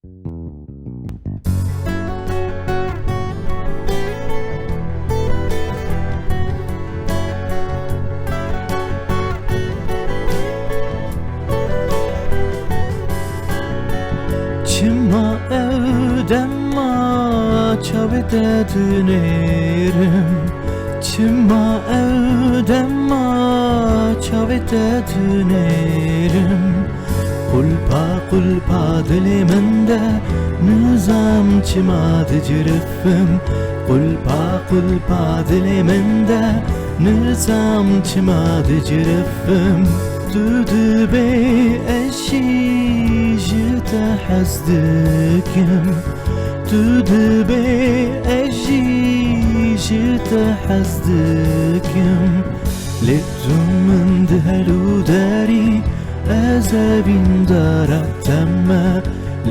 Çima evdemma çavete tünerim, çima evdemma çavete tünerim. Kulpa diliminde nizam çima dicirifim, kulpa diliminde nizam çima dicirifim. Düdü bey eşi jite hasdikim, düdü bey eşi jite hasdikim. Lettum min dehlu dari azabin daratama,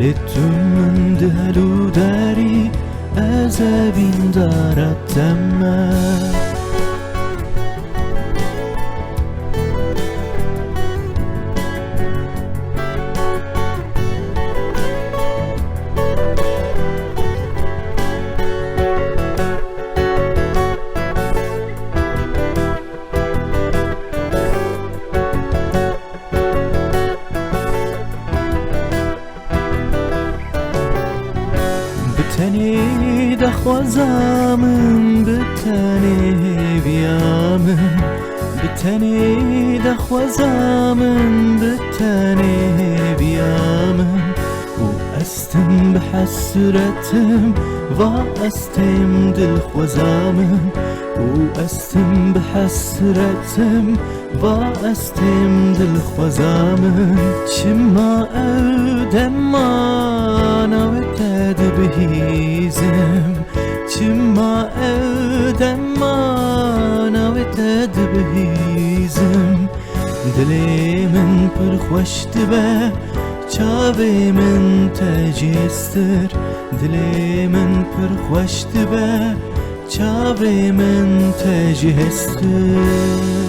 lettum min dehlu dari azabin daratama. Biteni daxwazamın, biteni biyamın, biteni daxwazamın, biteni biyamın. وأستم بحسرتم وأستم دلخوزامن، وأستم بحسرتم وأستم دلخوزامن. شما أودما نوتد بهيزم، شما أودما نوتد بهيزم. دلي من پرخوشت به چاوی من تجستر، دلی من پرخوشت به چاوی من تجستر.